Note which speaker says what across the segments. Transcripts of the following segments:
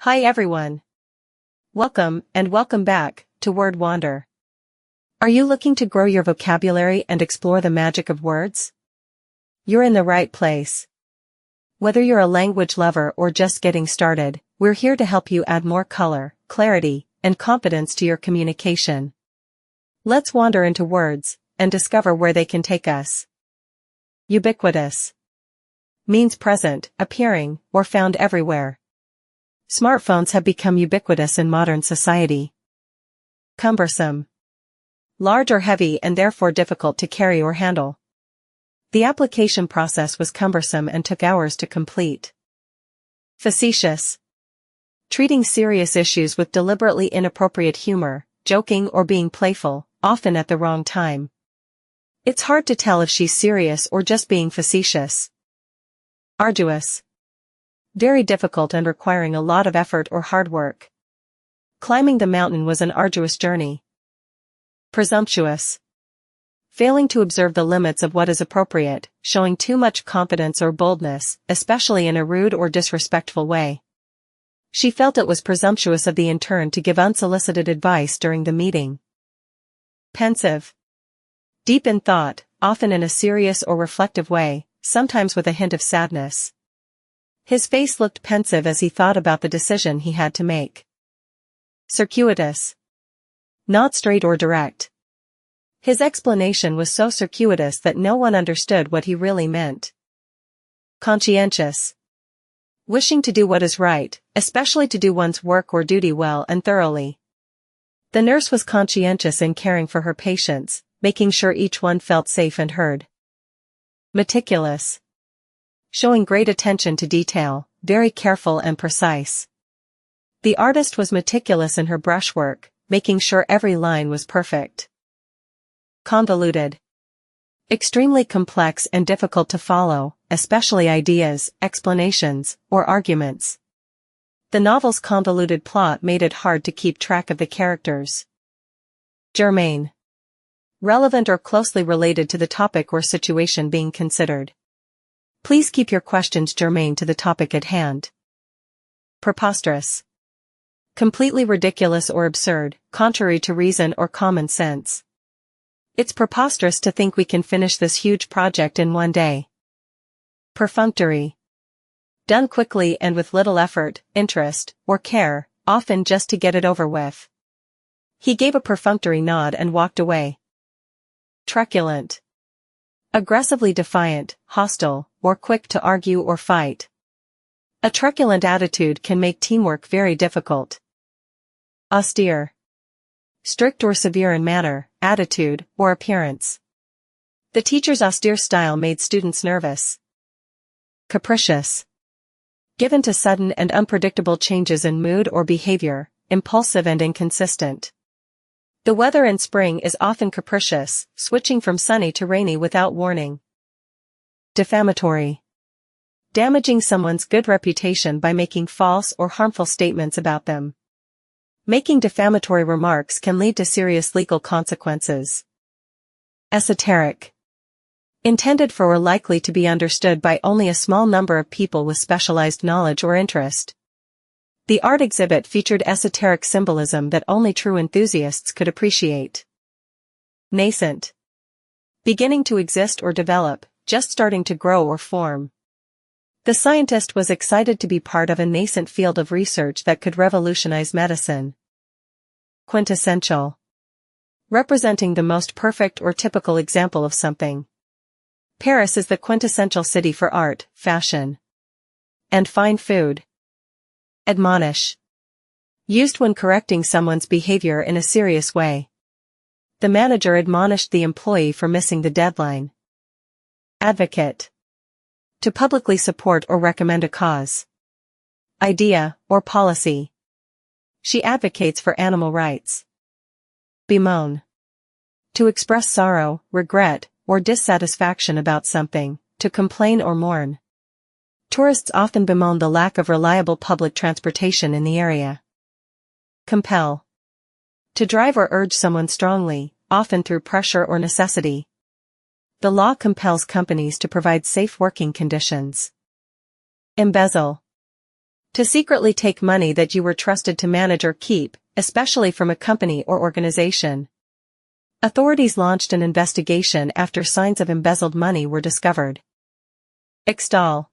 Speaker 1: Hi everyone. Welcome back to Word Wander. Are you looking to grow your vocabulary and explore the magic of words? You're in the right place. Whether you're a language lover or just getting started, we're here to help you add more color, clarity, and confidence to your communication. Let's wander into words and discover where they can take us. Ubiquitous means present, appearing, or found everywhere. Smartphones have become ubiquitous in modern society. Cumbersome. Large or heavy and therefore difficult to carry or handle. The application process was cumbersome and took hours to complete. Facetious. Treating serious issues with deliberately inappropriate humor, joking or being playful, often at the wrong time. It's hard to tell if she's serious or just being facetious. Arduous. Very difficult and requiring a lot of effort or hard work. Climbing the mountain was an arduous journey. Presumptuous. Failing to observe the limits of what is appropriate, showing too much confidence or boldness, especially in a rude or disrespectful way. She felt it was presumptuous of the intern to give unsolicited advice during the meeting. Pensive. Deep in thought, often in a serious or reflective way, sometimes with a hint of sadness. His face looked pensive as he thought about the decision he had to make. Circuitous. Not straight or direct. His explanation was so circuitous that no one understood what he really meant. Conscientious. Wishing to do what is right, especially to do one's work or duty well and thoroughly. The nurse was conscientious in caring for her patients, making sure each one felt safe and heard. Meticulous. Showing great attention to detail, very careful and precise. The artist was meticulous in her brushwork, making sure every line was perfect. Convoluted. Extremely complex and difficult to follow, especially ideas, explanations, or arguments. The novel's convoluted plot made it hard to keep track of the characters. Germane. Relevant or closely related to the topic or situation being considered. Please keep your questions germane to the topic at hand. Preposterous. Completely ridiculous or absurd, contrary to reason or common sense. It's preposterous to think we can finish this huge project in one day. Perfunctory. Done quickly and with little effort, interest, or care, often just to get it over with. He gave a perfunctory nod and walked away. Truculent. Aggressively defiant, hostile, or quick to argue or fight. A truculent attitude can make teamwork very difficult. Austere. Strict or severe in manner, attitude, or appearance. The teacher's austere style made students nervous. Capricious. Given to sudden and unpredictable changes in mood or behavior, impulsive and inconsistent. The weather in spring is often capricious, switching from sunny to rainy without warning. Defamatory. Damaging someone's good reputation by making false or harmful statements about them. Making defamatory remarks can lead to serious legal consequences. Esoteric. Intended for or likely to be understood by only a small number of people with specialized knowledge or interest. The art exhibit featured esoteric symbolism that only true enthusiasts could appreciate. Nascent. Beginning to exist or develop, just starting to grow or form. The scientist was excited to be part of a nascent field of research that could revolutionize medicine. Quintessential. Representing the most perfect or typical example of something. Paris is the quintessential city for art, fashion, and fine food. Admonish. Used when correcting someone's behavior in a serious way. The manager admonished the employee for missing the deadline. Advocate. To publicly support or recommend a cause. Idea, or policy. She advocates for animal rights. Bemoan. To express sorrow, regret, or dissatisfaction about something, to complain or mourn. Tourists often bemoan the lack of reliable public transportation in the area. Compel. To drive or urge someone strongly, often through pressure or necessity. The law compels companies to provide safe working conditions. Embezzle. To secretly take money that you were trusted to manage or keep, especially from a company or organization. Authorities launched an investigation after signs of embezzled money were discovered. Extol.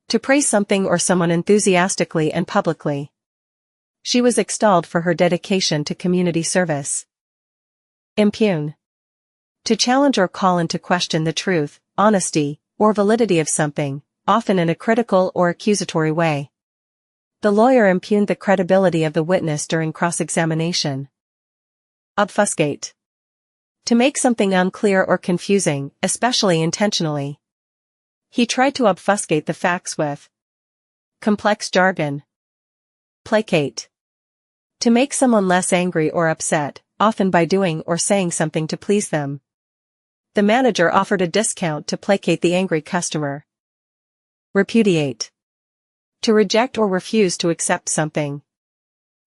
Speaker 1: To praise something or someone enthusiastically and publicly. She was extolled for her dedication to community service. Impugn. To challenge or call into question the truth, honesty, or validity of something, often in a critical or accusatory way. The lawyer impugned the credibility of the witness during cross-examination. Obfuscate. To make something unclear or confusing, especially intentionally. He tried to obfuscate the facts with complex jargon. Placate. To make someone less angry or upset, often by doing or saying something to please them. The manager offered a discount to placate the angry customer. Repudiate. To reject or refuse to accept something.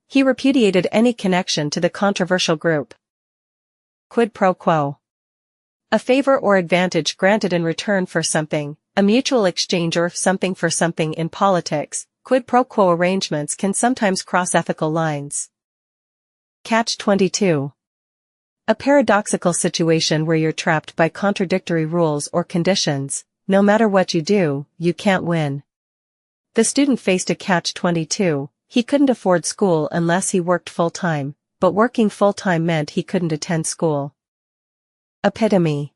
Speaker 1: He repudiated any connection to the controversial group. Quid pro quo. A favor or advantage granted in return for something, a mutual exchange or something for something in politics. Quid pro quo arrangements can sometimes cross ethical lines. Catch-22. A paradoxical situation where you're trapped by contradictory rules or conditions. No matter what you do, you can't win. The student faced a catch-22. He couldn't afford school unless he worked full-time, but working full-time meant he couldn't attend school. Epitome.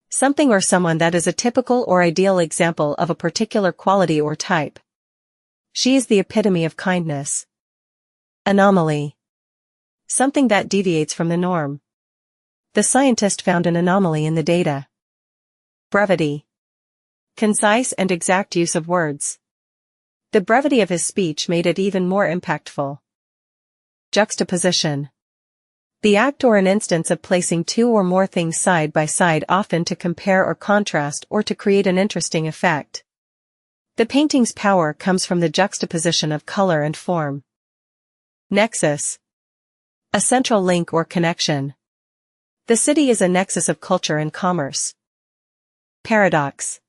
Speaker 1: Something or someone that is a typical or ideal example of a particular quality or type. She is the epitome of kindness. Anomaly. Something that deviates from the norm. The scientist found an anomaly in the data. Brevity. Concise and exact use of words. The brevity of his speech made it even more impactful. Juxtaposition. The act or an instance of placing two or more things side by side, often to compare or contrast or to create an interesting effect. The painting's power comes from the juxtaposition of color and form. Nexus. A central link or connection. The city is a nexus of culture and commerce. Paradox.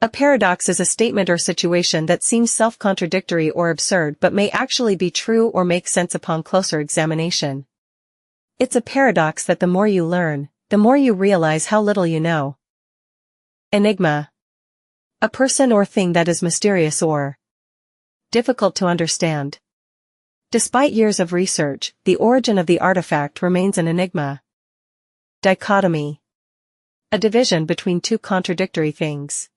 Speaker 1: A paradox is a statement or situation that seems self-contradictory or absurd but may actually be true or make sense upon closer examination. It's a paradox that the more you learn, the more you realize how little you know. Enigma. A person or thing that is mysterious or difficult to understand. Despite years of research, the origin of the artifact remains an enigma. Dichotomy. A division between two contradictory things.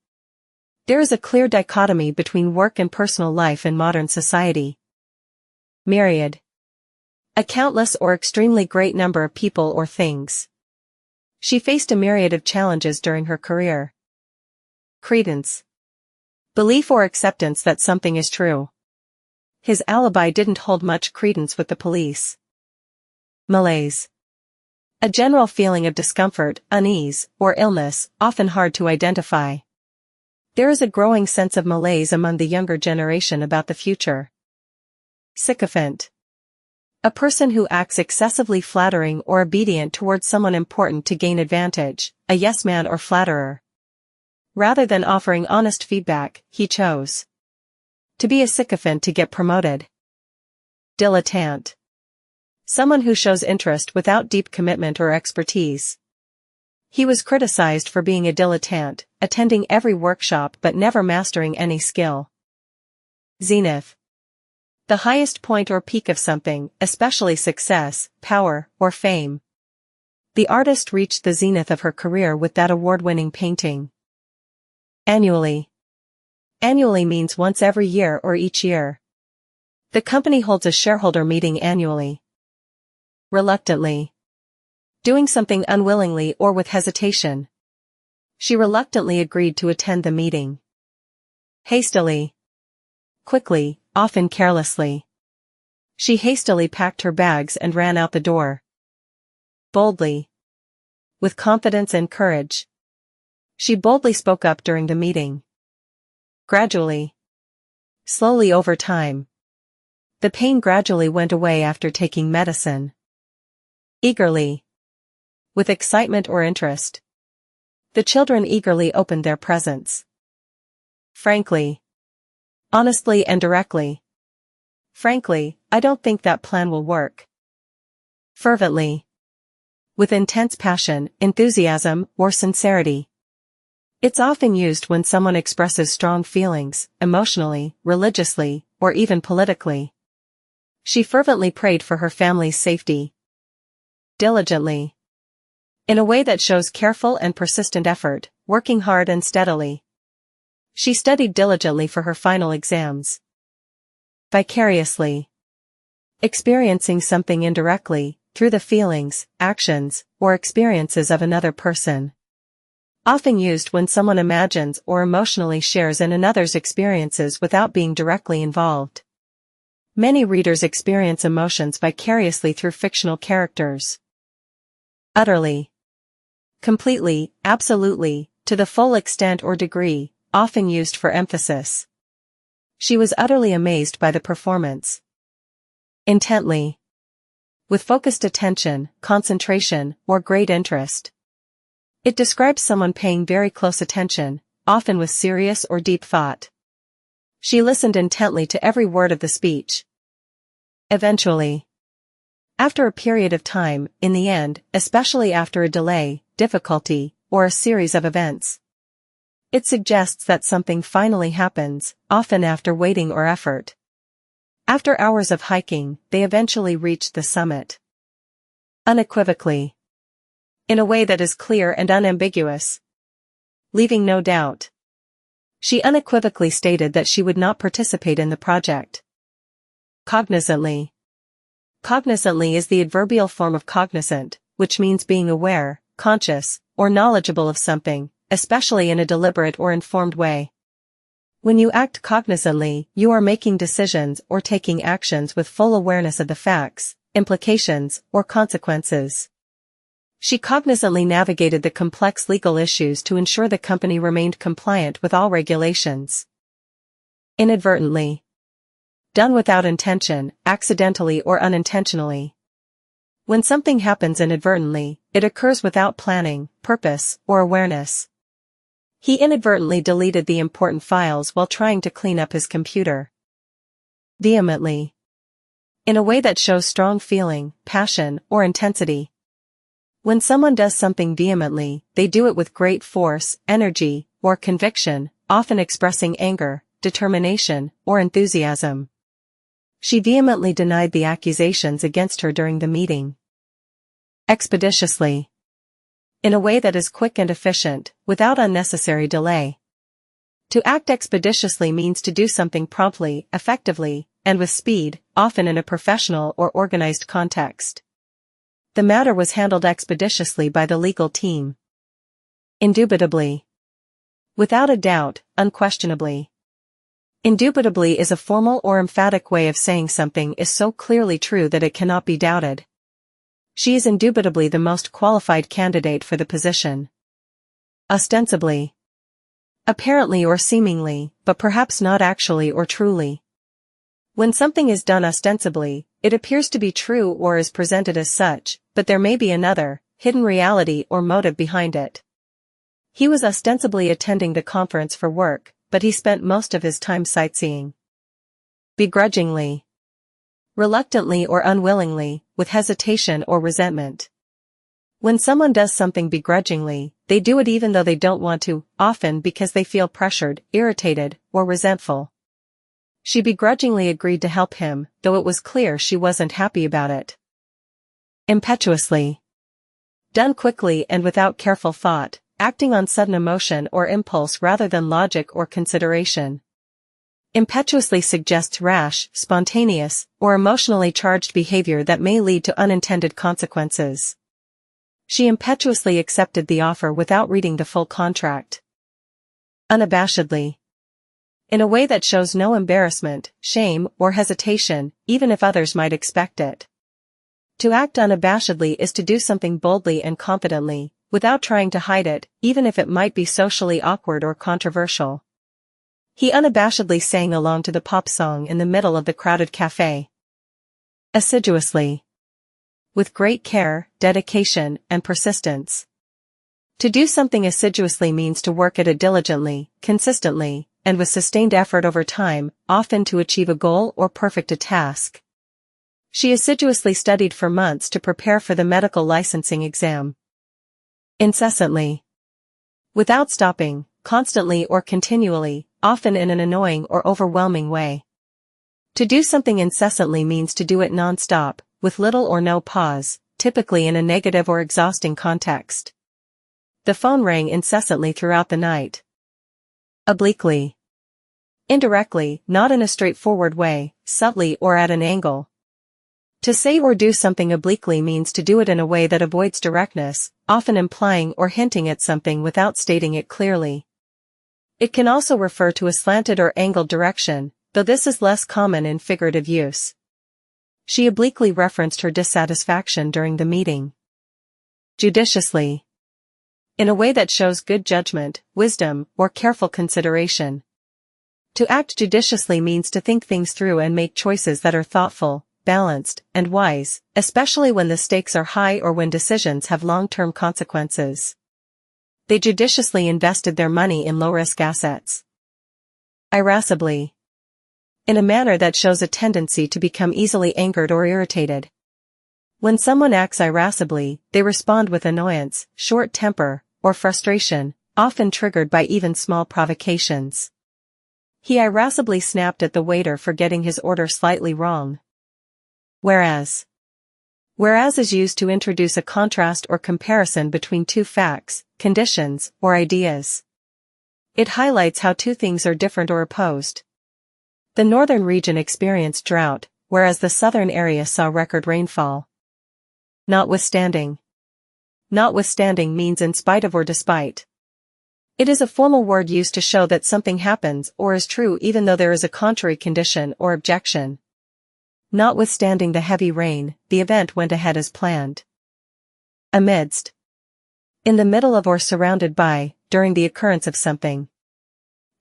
Speaker 1: There is a clear dichotomy between work and personal life in modern society. Myriad. A countless or extremely great number of people or things. She faced a myriad of challenges during her career. Credence. Belief or acceptance that something is true. His alibi didn't hold much credence with the police. Malaise. A general feeling of discomfort, unease, or illness, often hard to identify. There is a growing sense of malaise among the younger generation about the future. Sycophant. A person who acts excessively flattering or obedient towards someone important to gain advantage, a yes man or flatterer. Rather than offering honest feedback, he chose to be a sycophant to get promoted. Dilettante. Someone who shows interest without deep commitment or expertise. He was criticized for being a dilettante, attending every workshop but never mastering any skill. Zenith. The highest point or peak of something, especially success, power, or fame. The artist reached the zenith of her career with that award-winning painting. Annually. Annually means once every year or each year. The company holds a shareholder meeting annually. Reluctantly. Doing something unwillingly or with hesitation. She reluctantly agreed to attend the meeting. Hastily. Quickly, often carelessly. She hastily packed her bags and ran out the door. Boldly. With confidence and courage. She boldly spoke up during the meeting. Gradually. Slowly over time. The pain gradually went away after taking medicine. Eagerly. With excitement or interest. The children eagerly opened their presents. Frankly. honestly and directly. Frankly, I don't think that plan will work. Fervently. With intense passion, enthusiasm, or sincerity. It's often used when someone expresses strong feelings, emotionally, religiously, or even politically. She fervently prayed for her family's safety. Diligently. In a way that shows careful and persistent effort, working hard and steadily. She studied diligently for her final exams. Vicariously. Experiencing something indirectly, through the feelings, actions, or experiences of another person. Often used when someone imagines or emotionally shares in another's experiences without being directly involved. Many readers experience emotions vicariously through fictional characters. Utterly. Completely, absolutely, to the full extent or degree, often used for emphasis. She was utterly amazed by the performance. Intently. With focused attention, concentration, or great interest. It describes someone paying very close attention, often with serious or deep thought. She listened intently to every word of the speech. Eventually. After a period of time, in the end, especially after a delay, difficulty, or a series of events. It suggests that something finally happens, often after waiting or effort. After hours of hiking, they eventually reached the summit. Unequivocally. In a way that is clear and unambiguous. Leaving no doubt. She unequivocally stated that she would not participate in the project. Cognizantly. Cognizantly is the adverbial form of cognizant, which means being aware, conscious, or knowledgeable of something, especially in a deliberate or informed way. When you act cognizantly, you are making decisions or taking actions with full awareness of the facts, implications, or consequences. She cognizantly navigated the complex legal issues to ensure the company remained compliant with all regulations. Inadvertently. Done without intention, accidentally or unintentionally. When something happens inadvertently, it occurs without planning, purpose, or awareness. He inadvertently deleted the important files while trying to clean up his computer. Vehemently. In a way that shows strong feeling, passion, or intensity. When someone does something vehemently, they do it with great force, energy, or conviction, often expressing anger, determination, or enthusiasm. She vehemently denied the accusations against her during the meeting. Expeditiously. In a way that is quick and efficient, without unnecessary delay. To act expeditiously means to do something promptly, effectively, and with speed, often in a professional or organized context. The matter was handled expeditiously by the legal team. Indubitably. Without a doubt, unquestionably. Indubitably is a formal or emphatic way of saying something is so clearly true that it cannot be doubted. She is indubitably the most qualified candidate for the position. Ostensibly. Apparently or seemingly, but perhaps not actually or truly. When something is done ostensibly, it appears to be true or is presented as such, but there may be another, hidden reality or motive behind it. He was ostensibly attending the conference for work, but he spent most of his time sightseeing. Begrudgingly. Reluctantly or unwillingly, with hesitation or resentment. When someone does something begrudgingly, they do it even though they don't want to, often because they feel pressured, irritated, or resentful. She begrudgingly agreed to help him, though it was clear she wasn't happy about it. Impetuously. Done quickly and without careful thought, acting on sudden emotion or impulse rather than logic or consideration. Impetuously suggests rash, spontaneous, or emotionally charged behavior that may lead to unintended consequences. She impetuously accepted the offer without reading the full contract. Unabashedly. In a way that shows no embarrassment, shame, or hesitation, even if others might expect it. To act unabashedly is to do something boldly and confidently, without trying to hide it, even if it might be socially awkward or controversial. He unabashedly sang along to the pop song in the middle of the crowded cafe. Assiduously. With great care, dedication, and persistence. To do something assiduously means to work at it diligently, consistently, and with sustained effort over time, often to achieve a goal or perfect a task. She assiduously studied for months to prepare for the medical licensing exam. Incessantly. Without stopping, constantly or continually, often in an annoying or overwhelming way. To do something incessantly means to do it non-stop, with little or no pause, typically in a negative or exhausting context. The phone rang incessantly throughout the night. Obliquely. Indirectly, not in a straightforward way, subtly or at an angle. To say or do something obliquely means to do it in a way that avoids directness, often implying or hinting at something without stating it clearly. It can also refer to a slanted or angled direction, though this is less common in figurative use. She obliquely referenced her dissatisfaction during the meeting. Judiciously. In a way that shows good judgment, wisdom, or careful consideration. To act judiciously means to think things through and make choices that are thoughtful, balanced, and wise, especially when the stakes are high or when decisions have long-term consequences. They judiciously invested their money in low-risk assets. Irascibly. In a manner that shows a tendency to become easily angered or irritated. When someone acts irascibly, they respond with annoyance, short temper, or frustration, often triggered by even small provocations. He irascibly snapped at the waiter for getting his order slightly wrong. Whereas. Whereas is used to introduce a contrast or comparison between two facts, conditions, or ideas. It highlights how two things are different or opposed. The northern region experienced drought, whereas the southern area saw record rainfall. Notwithstanding. Notwithstanding means in spite of or despite. It is a formal word used to show that something happens or is true even though there is a contrary condition or objection. Notwithstanding the heavy rain, the event went ahead as planned. Amidst. In the middle of or surrounded by, during the occurrence of something.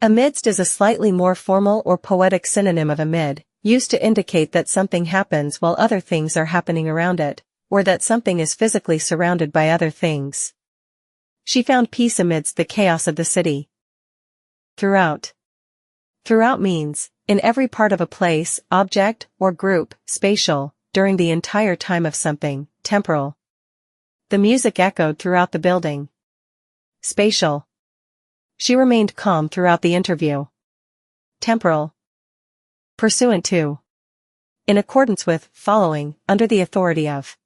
Speaker 1: Amidst is a slightly more formal or poetic synonym of amid, used to indicate that something happens while other things are happening around it, or that something is physically surrounded by other things. She found peace amidst the chaos of the city. Throughout. Throughout means, in every part of a place, object, or group, spatial, during the entire time of something, temporal. The music echoed throughout the building. Spatial. She remained calm throughout the interview. Temporal. Pursuant to. In accordance with, following, under the authority of.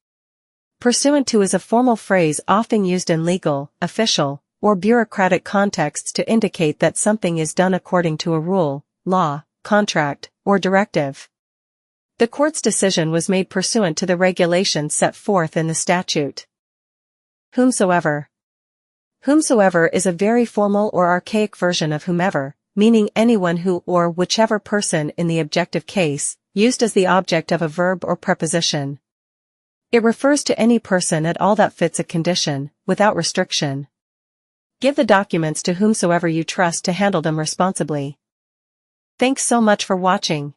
Speaker 1: Pursuant to is a formal phrase often used in legal, official, or bureaucratic contexts to indicate that something is done according to a rule, law, contract, or directive. The court's decision was made pursuant to the regulations set forth in the statute. Whomsoever. Whomsoever is a very formal or archaic version of whomever, meaning anyone who or whichever person in the objective case, used as the object of a verb or preposition. It refers to any person at all that fits a condition, without restriction. Give the documents to whomsoever you trust to handle them responsibly. Thanks so much for watching.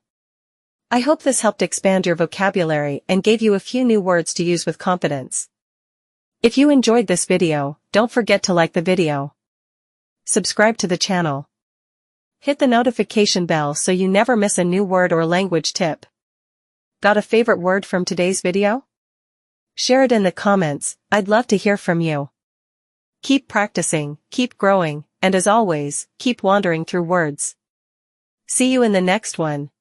Speaker 1: I hope this helped expand your vocabulary and gave you a few new words to use with confidence. If you enjoyed this video, don't forget to like the video. Subscribe to the channel. Hit the notification bell so you never miss a new word or language tip. Got a favorite word from today's video? Share it in the comments, I'd love to hear from you. Keep practicing, keep growing, and as always, keep wandering through words. See you in the next one.